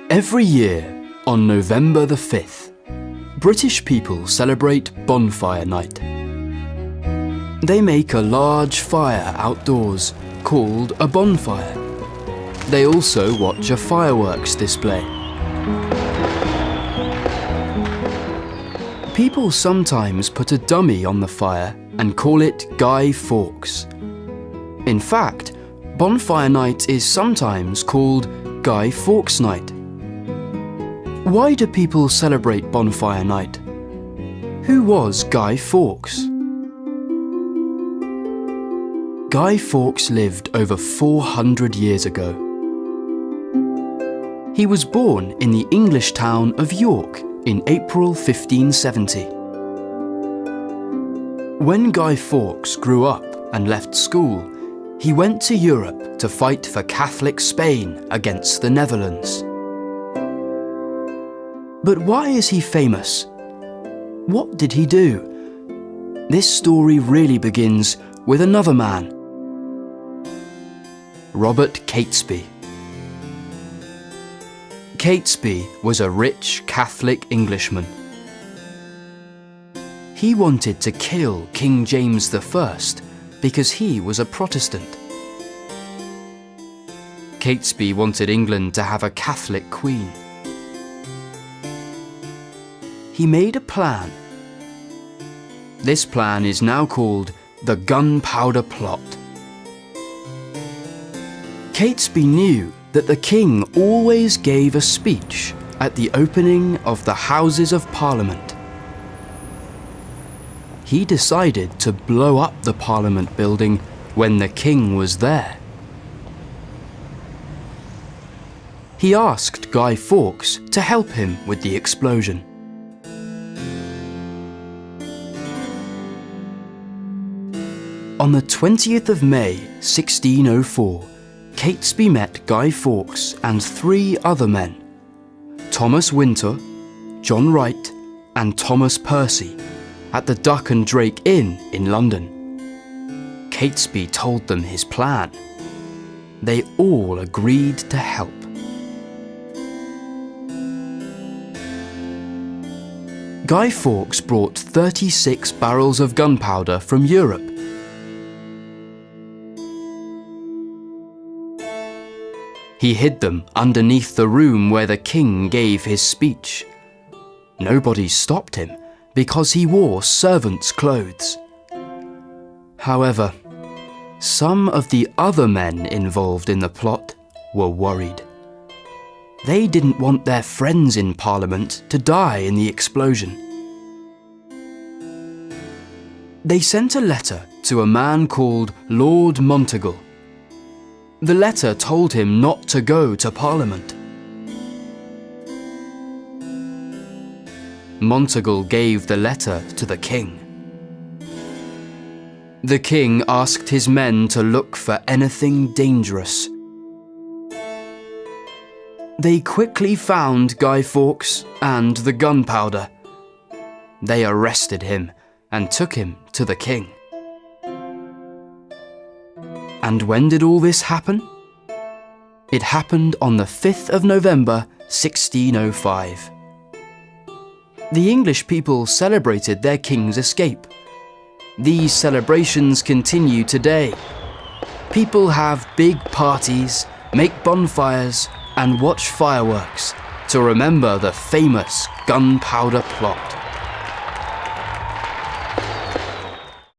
Every year, on November the 5th, British people celebrate Bonfire Night. They make a large fire outdoors called a bonfire. They also watch a fireworks display. People sometimes put a dummy on the fire and call it Guy Fawkes. In fact, Bonfire Night is sometimes called Guy Fawkes Night. Why do people celebrate Bonfire Night? Who was Guy Fawkes? Guy Fawkes lived over 400 years ago. He was born in the English town of York in April 1570. When Guy Fawkes grew up and left school, he went to Europe to fight for Catholic Spain against the Netherlands. But why is he famous? What did he do? This story really begins with another man, Robert Catesby. Catesby was a rich Catholic Englishman. He wanted to kill King James I because he was a Protestant. Catesby wanted England to have a Catholic queen. He made a plan. This plan is now called the Gunpowder Plot. Catesby knew that the king always gave a speech at the opening of the Houses of Parliament. He decided to blow up the Parliament building when the king was there. He asked Guy Fawkes to help him with the explosion. On the 20th of May, 1604, Catesby met Guy Fawkes and 3 other men, Thomas Winter, John Wright, and Thomas Percy, at the Duck and Drake Inn in London. Catesby told them his plan. They all agreed to help. Guy Fawkes brought 36 barrels of gunpowder from Europe. He hid them underneath the room where the king gave his speech. Nobody stopped him because he wore servant's clothes. However, some of the other men involved in the plot were worried. They didn't want their friends in Parliament to die in the explosion. They sent a letter to a man called Lord Monteagle. The letter told him not to go to Parliament. Monteagle gave the letter to the king. The king asked his men to look for anything dangerous. They quickly found Guy Fawkes and the gunpowder. They arrested him and took him to the king. And when did all this happen? It happened on the 5th of November, 1605. The English people celebrated their king's escape. These celebrations continue today. People have big parties, make bonfires, and watch fireworks to remember the famous Gunpowder Plot.